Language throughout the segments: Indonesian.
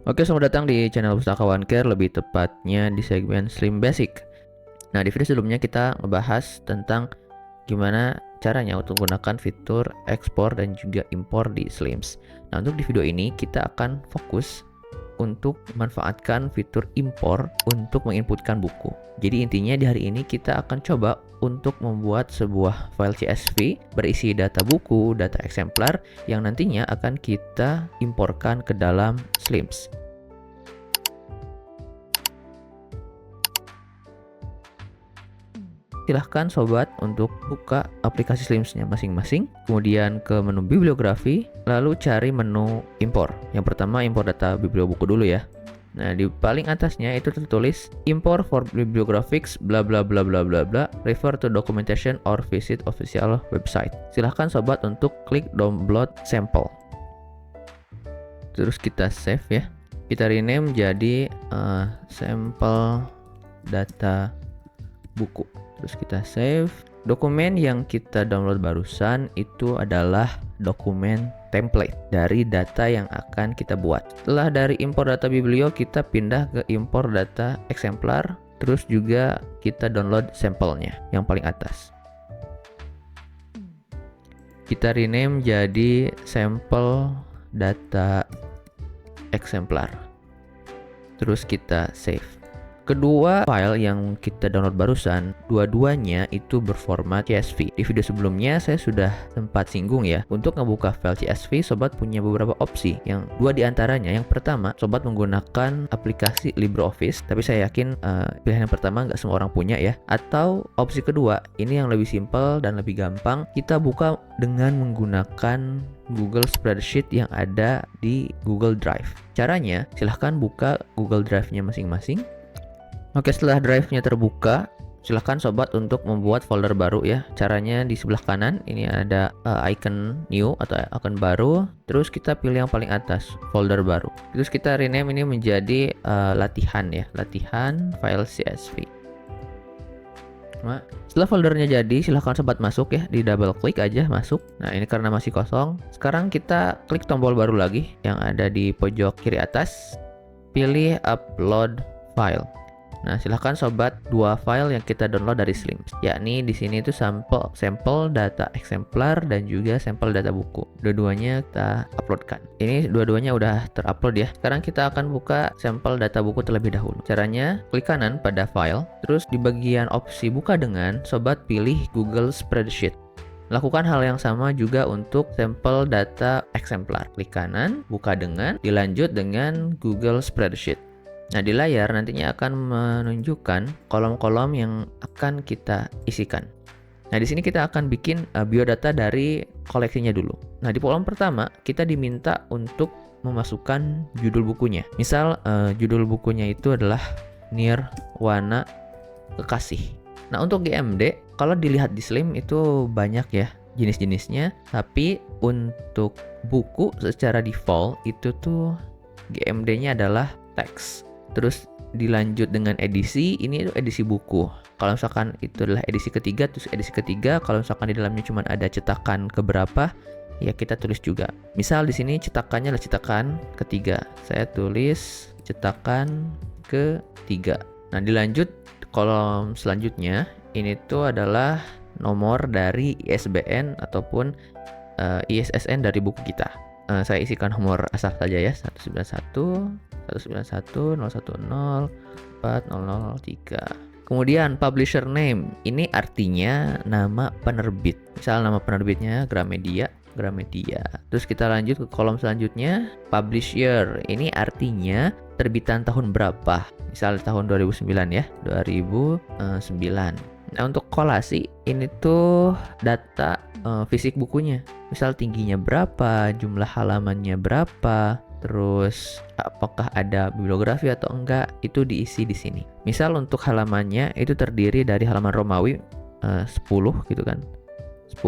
Oke, selamat datang di channel Pustakawan Care, lebih tepatnya di segmen Slim Basic. Nah, di video sebelumnya kita ngebahas tentang gimana caranya untuk menggunakan fitur ekspor dan juga impor di Slims. Nah, untuk di video ini kita akan fokus untuk memanfaatkan fitur impor untuk menginputkan buku. Jadi intinya di hari ini kita akan coba untuk membuat sebuah file CSV berisi data buku, data eksemplar yang nantinya akan kita imporkan ke dalam Slims. Silahkan sobat untuk buka aplikasi Slims-nya masing-masing, kemudian ke menu bibliografi, lalu cari menu impor. Yang pertama impor data bibliobuku dulu ya. Nah, di paling atasnya itu tertulis import for bibliographics bla bla bla bla bla bla, refer to documentation or visit official website. Silahkan sobat untuk klik download sampel. Terus kita save ya. Kita rename jadi sampel data buku. Terus kita save. Dokumen yang kita download barusan itu adalah dokumen template dari data yang akan kita buat. Setelah dari impor data biblio, kita pindah ke impor data eksemplar. Terus juga kita download sampelnya yang paling atas. Kita rename jadi sampel data eksemplar. Terus kita save. Kedua file yang kita download barusan, dua-duanya itu berformat CSV. Di video sebelumnya saya sudah sempat singgung ya, untuk ngebuka file CSV sobat punya beberapa opsi. Yang dua diantaranya, yang pertama sobat menggunakan aplikasi LibreOffice, tapi saya yakin pilihan yang pertama nggak semua orang punya ya. Atau opsi kedua, ini yang lebih simpel dan lebih gampang, kita buka dengan menggunakan Google Spreadsheet yang ada di Google Drive. Caranya, silahkan buka Google Drive-nya masing-masing. Oke, setelah drive-nya terbuka, silahkan sobat untuk membuat folder baru ya. Caranya di sebelah kanan, ini ada icon new atau icon baru. Terus kita pilih yang paling atas, folder baru. Terus kita rename ini menjadi latihan ya, latihan file CSV. Nah, setelah foldernya jadi, silahkan sobat masuk ya, di double klik aja masuk. Nah, ini karena masih kosong. Sekarang kita klik tombol baru lagi yang ada di pojok kiri atas. Pilih upload file. Nah, silahkan sobat dua file yang kita download dari Slims, yakni di sini itu sampel data eksemplar dan juga sampel data buku. Dua-duanya kita uploadkan. Ini dua-duanya udah terupload ya. Sekarang kita akan buka sampel data buku terlebih dahulu. Caranya klik kanan pada file, terus di bagian opsi buka dengan, sobat pilih Google Spreadsheet. Lakukan hal yang sama juga untuk sampel data eksemplar. Klik kanan, buka dengan, dilanjut dengan Google Spreadsheet. Nah, di layar nantinya akan menunjukkan kolom-kolom yang akan kita isikan. Nah, di sini kita akan bikin biodata dari koleksinya dulu. Nah, di kolom pertama kita diminta untuk memasukkan judul bukunya. Misal judul bukunya itu adalah Nirwana Kekasih. Nah, untuk GMD kalau dilihat di Slim itu banyak ya jenis-jenisnya, tapi untuk buku secara default itu tuh GMD-nya adalah teks. Terus dilanjut dengan edisi, ini itu edisi buku. Kalau misalkan itu adalah edisi ketiga, terus edisi ketiga, kalau misalkan di dalamnya cuma ada cetakan keberapa, ya kita tulis juga. Misal di sini cetakannya adalah cetakan ketiga. Saya tulis cetakan ketiga. Nah, dilanjut kolom selanjutnya, ini tuh adalah nomor dari ISBN ataupun ISSN dari buku kita. Saya isikan nomor asal saja ya, 191 191 010 4003. Kemudian publisher name, ini artinya nama penerbit. Misal nama penerbitnya Gramedia. Terus kita lanjut ke kolom selanjutnya, publisher. Ini artinya terbitan tahun berapa. Misal tahun 2009 ya, 2009. Nah, untuk kolasi ini tuh data fisik bukunya. Misal tingginya berapa, jumlah halamannya berapa, terus apakah ada bibliografi atau enggak, itu diisi di sini. Misal untuk halamannya itu terdiri dari halaman Romawi 10 gitu kan. 10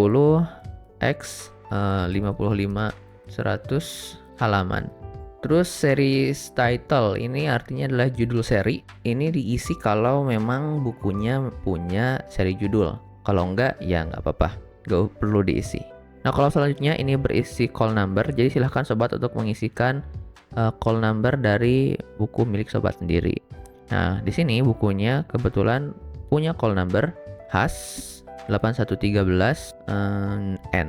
x 55 100 halaman. Terus series title ini artinya adalah judul seri. Ini diisi kalau memang bukunya punya seri judul. Kalau enggak ya nggak apa-apa, nggak perlu diisi. Nah, kalau selanjutnya ini berisi call number, jadi silahkan sobat untuk mengisikan call number dari buku milik sobat sendiri. Nah, di sini bukunya kebetulan punya call number khas 8113 N.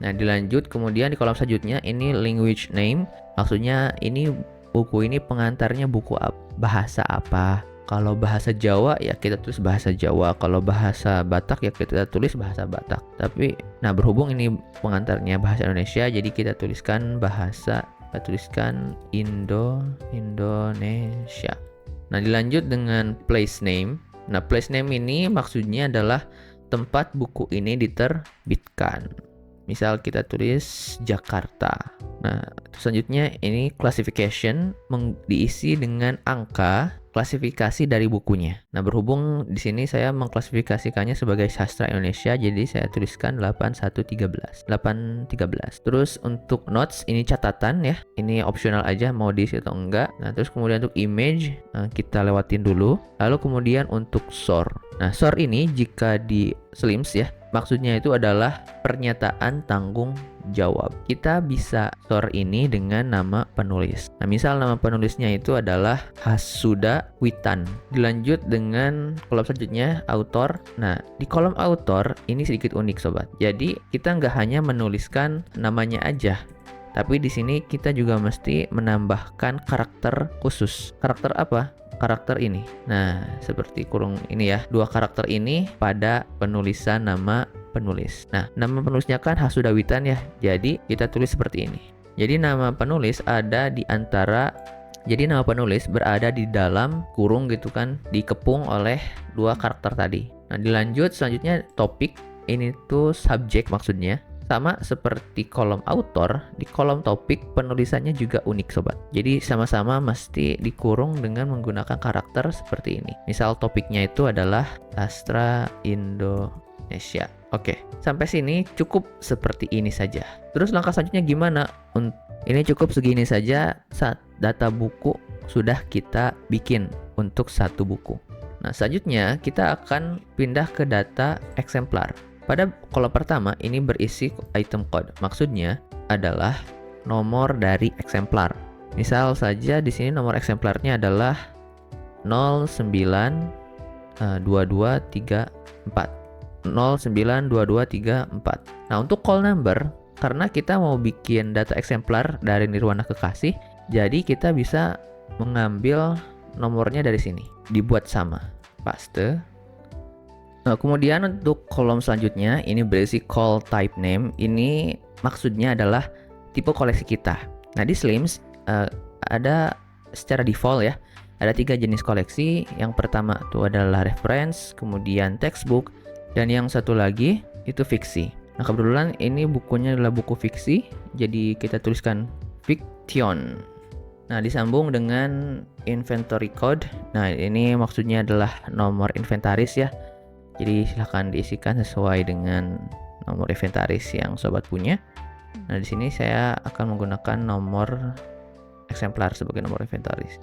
Nah, dilanjut kemudian di kolom selanjutnya ini language name. Maksudnya ini buku ini pengantarnya buku bahasa apa. Kalau bahasa Jawa ya kita tulis bahasa Jawa. Kalau bahasa Batak ya kita tulis bahasa Batak. Tapi nah berhubung ini pengantarnya bahasa Indonesia, jadi kita tuliskan Indonesia. Nah, dilanjut dengan place name. Nah, place name ini maksudnya adalah tempat buku ini diterbitkan. Misal kita tulis Jakarta. Nah, selanjutnya ini classification diisi dengan angka klasifikasi dari bukunya. Nah, berhubung di sini saya mengklasifikasikannya sebagai sastra Indonesia, jadi saya tuliskan 813. Terus untuk notes ini catatan ya. Ini optional aja mau diisi atau enggak. Nah, terus kemudian untuk image kita lewatin dulu. Lalu kemudian untuk source. Nah, source ini jika di Slims ya, maksudnya itu adalah pernyataan tanggung jawab. Kita bisa store ini dengan nama penulis. Nah, misal nama penulisnya itu adalah Hasuda Witan. Dilanjut dengan kolom selanjutnya author. Nah, di kolom author ini sedikit unik sobat. Jadi kita nggak hanya menuliskan namanya aja, tapi di sini kita juga mesti menambahkan karakter khusus. Karakter apa? Karakter ini. Nah, seperti kurung ini ya. Dua karakter ini pada penulisan nama penulis. Nah, nama penulisnya kan Hasuda Witan ya. Jadi kita tulis seperti ini. Jadi nama penulis ada di antara nama penulis berada di dalam kurung gitu kan, dikepung oleh dua karakter tadi. Nah, dilanjut selanjutnya topik. Ini tuh subjek maksudnya. Sama seperti kolom author, di kolom topik penulisannya juga unik sobat. Jadi sama-sama mesti dikurung dengan menggunakan karakter seperti ini. Misal topiknya itu adalah sastra Indonesia. Oke, sampai sini cukup seperti ini saja. Terus langkah selanjutnya gimana? Ini cukup segini saja saat data buku sudah kita bikin untuk satu buku. Nah, selanjutnya kita akan pindah ke data eksemplar. Pada kolom pertama ini berisi item code. Maksudnya adalah nomor dari eksemplar. Misal saja di sini nomor eksemplarnya adalah 092234. 092234. Nah, untuk call number karena kita mau bikin data eksemplar dari Nirwana Kekasih, jadi kita bisa mengambil nomornya dari sini. Dibuat sama. Paste. Nah, kemudian untuk kolom selanjutnya ini berisi call type name. Ini maksudnya adalah tipe koleksi kita. Nah, di Slims ada secara default ya, ada 3 jenis koleksi. Yang pertama itu adalah reference, kemudian textbook, dan yang satu lagi itu fiksi. Nah, kebetulan ini bukunya adalah buku fiksi, jadi kita tuliskan fiction. Nah, disambung dengan inventory code. Nah, ini maksudnya adalah nomor inventaris ya. Jadi silahkan diisikan sesuai dengan nomor inventaris yang sobat punya. Nah, di sini saya akan menggunakan nomor eksemplar sebagai nomor inventaris.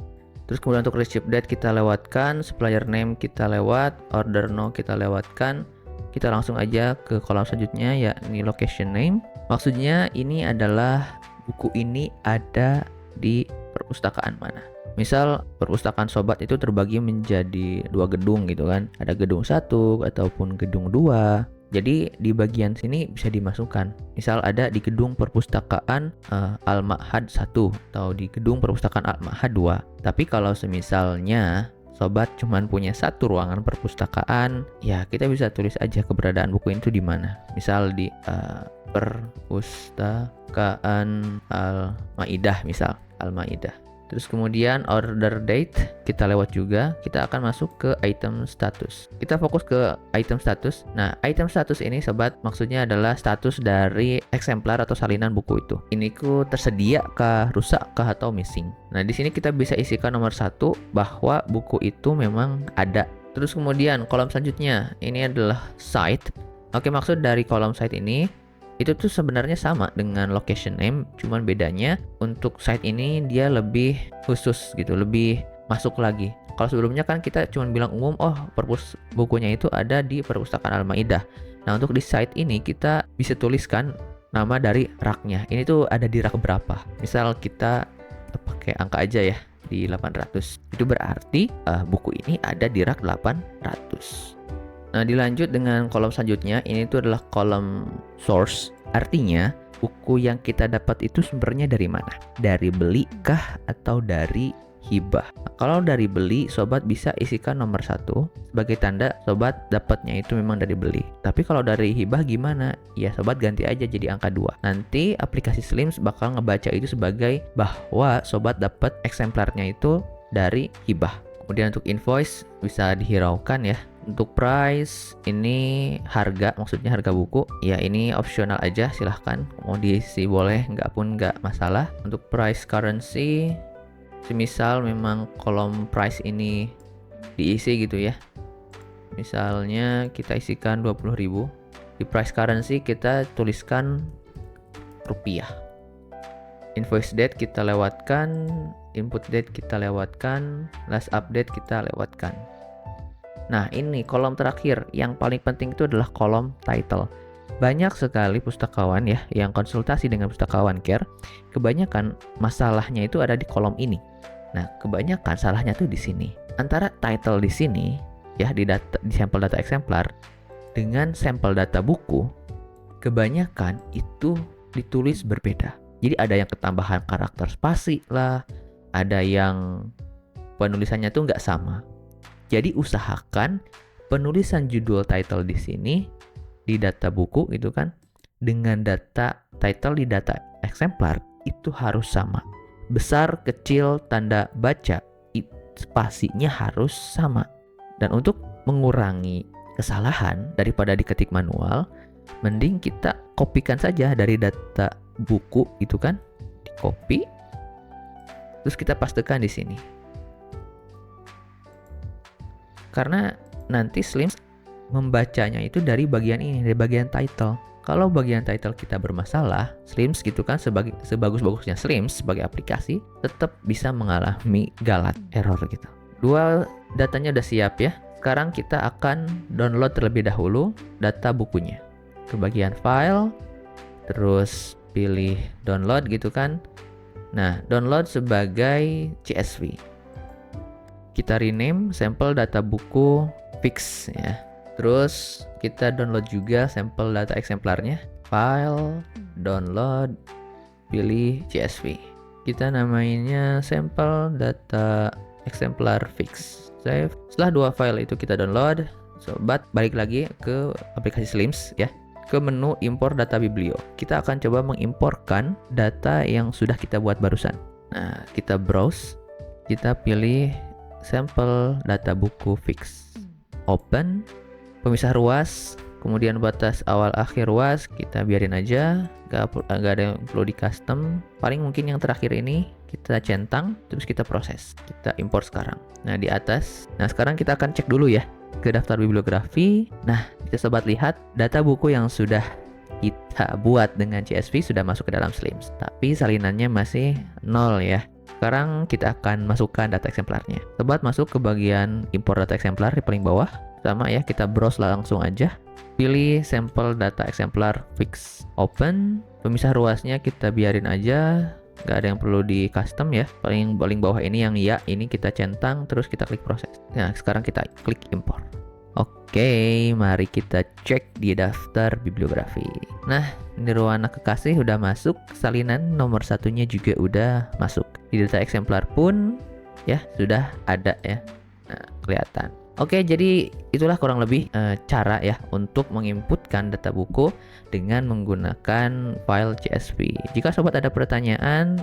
Terus kemudian untuk receipt date kita lewatkan, supplier name kita lewat, order no kita lewatkan. Kita langsung aja ke kolom selanjutnya yakni location name. Maksudnya ini adalah buku ini ada di perpustakaan mana. Misal perpustakaan sobat itu terbagi menjadi 2 gedung gitu kan. Ada gedung 1 ataupun gedung 2. Jadi di bagian sini bisa dimasukkan. Misal ada di gedung perpustakaan Al-Ma'had 1 atau di gedung perpustakaan Al-Ma'had 2. Tapi kalau semisalnya sobat cuman punya satu ruangan perpustakaan, ya kita bisa tulis aja keberadaan buku itu di mana. Misal di perpustakaan Al-Maidah misal, Al-Maidah. Terus kemudian order date kita lewat juga. Kita akan masuk ke item status. Kita fokus ke item status. Nah, item status ini sobat maksudnya adalah status dari eksemplar atau salinan buku itu. Ini ku tersedia kah, rusak kah, atau missing. Nah, di sini kita bisa isikan nomor 1 bahwa buku itu memang ada. Terus kemudian kolom selanjutnya ini adalah site. Oke, maksud dari kolom site ini itu tuh sebenarnya sama dengan location name, cuman bedanya untuk site ini dia lebih khusus gitu, lebih masuk lagi. Kalau sebelumnya kan kita cuma bilang umum, oh bukunya itu ada di perpustakaan Al-Maidah. Nah, untuk di site ini kita bisa tuliskan nama dari raknya. Ini tuh ada di rak berapa. Misal kita pakai angka aja ya di 800. Itu berarti buku ini ada di rak 800. Nah, dilanjut dengan kolom selanjutnya. Ini tuh adalah kolom source. Artinya buku yang kita dapat itu sumbernya dari mana? Dari beli kah atau dari hibah? Nah, kalau dari beli, sobat bisa isikan nomor 1 sebagai tanda sobat dapatnya itu memang dari beli. Tapi kalau dari hibah gimana? Ya sobat ganti aja jadi angka 2. Nanti aplikasi Slims bakal ngebaca itu sebagai bahwa sobat dapat eksemplarnya itu dari hibah. Kemudian untuk invoice bisa dihiraukan ya. Untuk price ini harga, maksudnya harga buku. Ya ini opsional aja, silahkan mau diisi boleh, nggak pun nggak masalah. Untuk price currency, semisal memang kolom price ini diisi gitu ya. Misalnya kita isikan 20.000. Di price currency kita tuliskan rupiah. Invoice date kita lewatkan, input date kita lewatkan, last update kita lewatkan. Nah, ini kolom terakhir yang paling penting itu adalah kolom title. Banyak sekali pustakawan ya yang konsultasi dengan pustakawan care, kebanyakan masalahnya itu ada di kolom ini. Nah, kebanyakan salahnya tuh di sini. Antara title di sini ya di sampel data eksemplar dengan sampel data buku, kebanyakan itu ditulis berbeda. Jadi ada yang ketambahan karakter spasi lah, ada yang penulisannya tuh nggak sama. Jadi usahakan penulisan judul title di sini di data buku gitu kan dengan data title di data eksemplar itu harus sama. Besar, kecil, tanda baca, spasinya harus sama. Dan untuk mengurangi kesalahan daripada diketik manual, mending kita kopikan saja dari data buku itu kan, di copy terus kita pastekan di sini. Karena nanti Slims membacanya itu dari bagian ini, dari bagian title. Kalau bagian title kita bermasalah, Slims gitu kan sebagus-bagusnya Slims sebagai aplikasi tetap bisa mengalami galat error gitu. Dua datanya udah siap ya. Sekarang kita akan download terlebih dahulu data bukunya. Ke bagian file, terus pilih download gitu kan. Nah, download sebagai CSV. Kita rename sampel data buku fix ya. Terus kita download juga sampel data eksemplarnya. File, download, pilih CSV. Kita namainnya sampel data eksemplar fix. Save. Setelah dua file itu kita download, sobat balik lagi ke aplikasi Slims ya. Ke menu impor data biblio. Kita akan coba mengimporkan data yang sudah kita buat barusan. Nah, kita browse. Kita pilih sampel data buku fix. Open, pemisah ruas, kemudian batas awal akhir ruas kita biarin aja, gak ada yang perlu di custom. Paling mungkin yang terakhir ini kita centang, terus kita proses. Kita import sekarang. Nah, di atas. Nah, sekarang kita akan cek dulu ya ke daftar bibliografi. Nah, kita sobat lihat data buku yang sudah kita buat dengan CSV sudah masuk ke dalam Slims, tapi salinannya masih 0 ya. Sekarang kita akan masukkan data eksemplarnya. Sobat masuk ke bagian impor data eksemplar di paling bawah. Sama ya, kita browse langsung aja. Pilih sampel data eksemplar fix. Open. Pemisah ruasnya kita biarin aja. Gak ada yang perlu di custom ya. Paling bawah ini yang ya, ini kita centang terus kita klik proses. Nah, sekarang kita klik import. Oke, mari kita cek di daftar bibliografi. Nah, Nirwana kekasih udah masuk, salinan nomor satunya juga udah masuk. Di data eksemplar pun ya sudah ada ya. Nah, kelihatan. Oke, jadi itulah kurang lebih cara ya untuk menginputkan data buku dengan menggunakan file CSV. Jika sobat ada pertanyaan,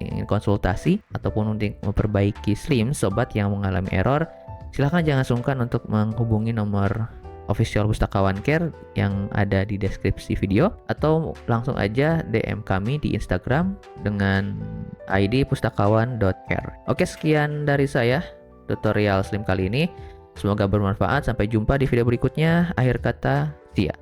ingin konsultasi ataupun untuk memperbaiki Slims sobat yang mengalami error, silahkan jangan sungkan untuk menghubungi nomor official Pustakawan Care yang ada di deskripsi video, atau langsung aja DM kami di Instagram dengan ID pustakawan.care. Oke, sekian dari saya tutorial Slim kali ini. Semoga bermanfaat. Sampai jumpa di video berikutnya. Akhir kata, see ya.